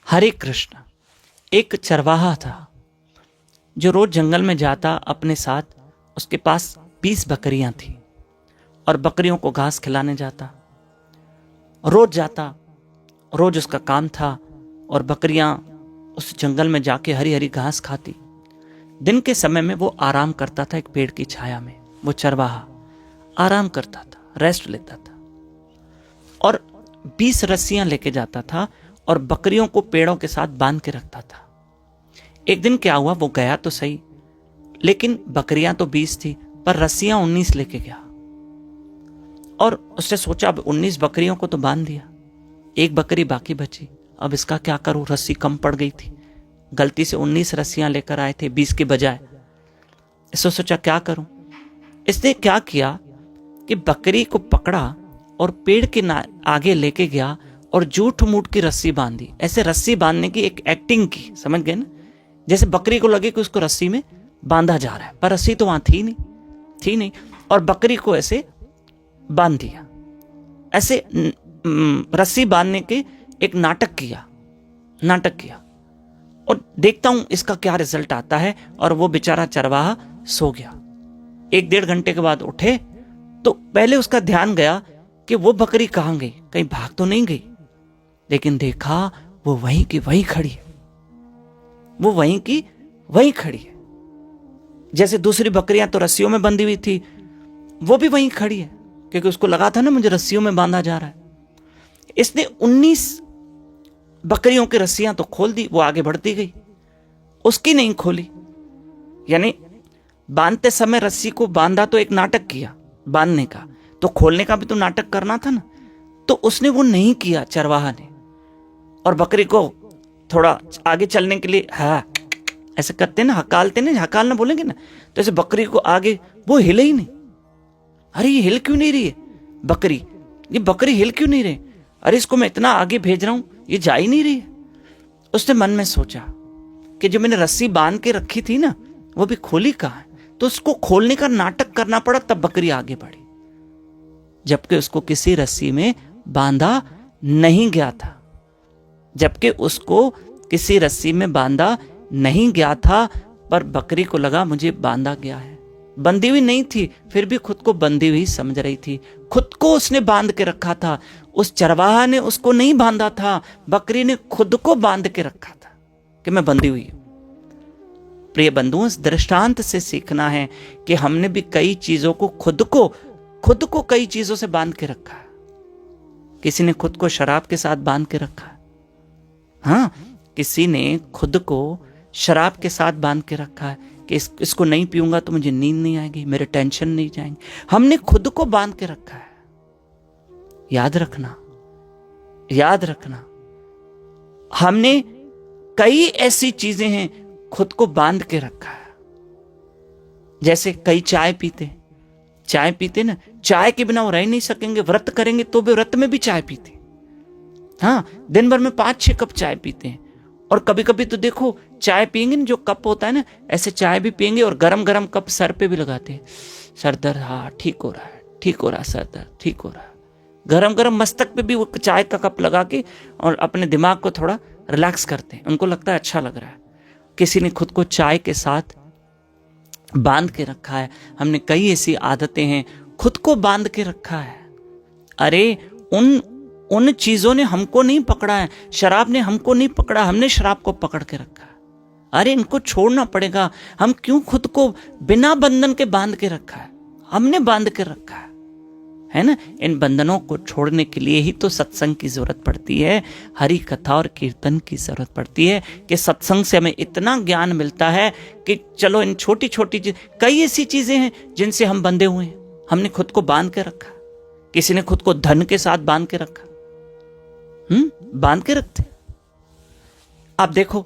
हरे कृष्ण। एक चरवाहा था जो रोज जंगल में जाता अपने साथ। उसके पास 20 बकरियां थी और बकरियों को घास खिलाने जाता। रोज जाता, रोज उसका काम था और बकरियां उस जंगल में जाके हरी हरी घास खाती। दिन के समय में वो आराम करता था एक पेड़ की छाया में। वो चरवाहा आराम करता था, रेस्ट लेता था और 20 रस्सियां लेके जाता था और बकरियों को पेड़ों के साथ बांध के रखता था। एक दिन क्या हुआ, वो गया तो सही, लेकिन बकरियां तो 20 थी पर रस्सियां 19 लेके गया। और उसने सोचा अब 19 बकरियों को तो बांध दिया, एक बकरी बाकी बची, अब इसका क्या करूं, रस्सी कम पड़ गई थी। गलती से 19 रस्सियां लेकर आए थे 20 के बजाय। इसने सोचा क्या करूं। इसने क्या किया कि बकरी को पकड़ा और पेड़ के आगे लेके गया और जूठ मूठ की रस्सी बांधी। ऐसे रस्सी बांधने की एक एक्टिंग की, समझ गए ना, जैसे बकरी को लगे कि उसको रस्सी में बांधा जा रहा है, पर रस्सी तो वहां थी नहीं। और बकरी को ऐसे बांध दिया, ऐसे रस्सी बांधने के एक नाटक किया और देखता हूं इसका क्या रिजल्ट आता है। और वो बेचारा चरवाहा सो गया। 1-1.5 घंटे के बाद उठे तो पहले उसका ध्यान गया कि वो बकरी कहां गई, कहीं भाग तो नहीं गई। लेकिन देखा वो वहीं की वहीं खड़ी है, वो वहीं की वहीं खड़ी है। जैसे दूसरी बकरियां तो रस्सियों में बंधी हुई थी, वो भी वहीं खड़ी है, क्योंकि उसको लगा था ना मुझे रस्सियों में बांधा जा रहा है। इसने 19 बकरियों की रस्सियां तो खोल दी, वो आगे बढ़ती गई, उसकी नहीं खोली। यानी बांधते समय रस्सी को बांधा तो एक नाटक किया बांधने का, तो खोलने का भी तो नाटक करना था ना। तो उसने वो नहीं किया चरवाहा ने, और बकरी को थोड़ा आगे चलने के लिए ऐसे करते ना, हकालते ना, हकालना बोलेंगे ना, तो ऐसे बकरी को आगे, वो हिले ही नहीं। अरे ये हिल क्यों नहीं रही है बकरी, ये बकरी हिल क्यों नहीं रही, अरे इसको मैं इतना आगे भेज रहा हूं ये जा ही नहीं रही है। उसने मन में सोचा कि जो मैंने रस्सी बांध के रखी थी ना, वो भी खोली कहां है। तो उसको खोलने का नाटक करना पड़ा, तब बकरी आगे बढ़ी, जबकि उसको किसी रस्सी में बांधा नहीं गया था। पर बकरी को लगा मुझे बांधा गया है। बंधी हुई नहीं थी, फिर भी खुद को बंधी हुई समझ रही थी। खुद को उसने बांध के रखा था, उस चरवाहा ने उसको नहीं बांधा था, बकरी ने खुद को बांध के रखा था कि मैं बंधी हुई हूं। प्रिय बंधुओं, इस दृष्टांत से सीखना है कि हमने भी कई चीजों को खुद को कई चीजों से बांध के रखा है। किसी ने खुद को शराब के साथ बांध के रखा है। हाँ, किसी ने खुद को शराब के साथ बांध के रखा है कि इसको नहीं पीऊंगा तो मुझे नींद नहीं आएगी, मेरे टेंशन नहीं जाएंगे। हमने खुद को बांध के रखा है। याद रखना, हमने कई ऐसी चीजें हैं खुद को बांध के रखा है। जैसे कई चाय पीते ना, चाय के बिना वो रह नहीं सकेंगे, व्रत करेंगे तो भी व्रत में भी चाय पीते। हाँ, दिन भर में 5-6 कप चाय पीते हैं। और कभी कभी तो देखो चाय पियेंगे ना, जो कप होता है ना, ऐसे चाय भी पियेंगे और गरम गरम कप सर पे भी लगाते हैं। सर दर्द, हाँ ठीक हो रहा है, सर दर्द ठीक हो रहा है। गरम गरम मस्तक पे भी वो चाय का कप लगा के और अपने दिमाग को थोड़ा रिलैक्स करते हैं, उनको लगता है अच्छा लग रहा है। किसी ने खुद को चाय के साथ बांध के रखा है। हमने कई ऐसी आदतें हैं खुद को बांध के रखा है। अरे उन चीजों ने हमको नहीं पकड़ा है, शराब ने हमको नहीं पकड़ा, हमने शराब को पकड़ के रखा है। अरे इनको छोड़ना पड़ेगा। हम क्यों खुद को बिना बंधन के बांध के रखा है, हमने बांध के रखा है ना। इन बंधनों को छोड़ने के लिए ही तो सत्संग की जरूरत पड़ती है, हरि कथा और कीर्तन की जरूरत पड़ती है, कि सत्संग से हमें इतना ज्ञान मिलता है कि चलो इन छोटी छोटी कई ऐसी चीजें हैं जिनसे हम बंधे हुए हैं, हमने खुद को बांध के रखा। किसी ने खुद को धन के साथ बांध के रखा, बांध के रखते। अब देखो,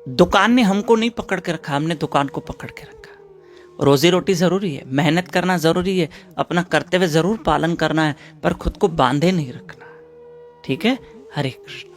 दुकान ने हमको नहीं पकड़ के रखा, हमने दुकान को पकड़ के रखा। रोजी रोटी जरूरी है, मेहनत करना जरूरी है, अपना कर्तव्य जरूर पालन करना है, पर खुद को बांधे नहीं रखना। ठीक है। हरे कृष्ण।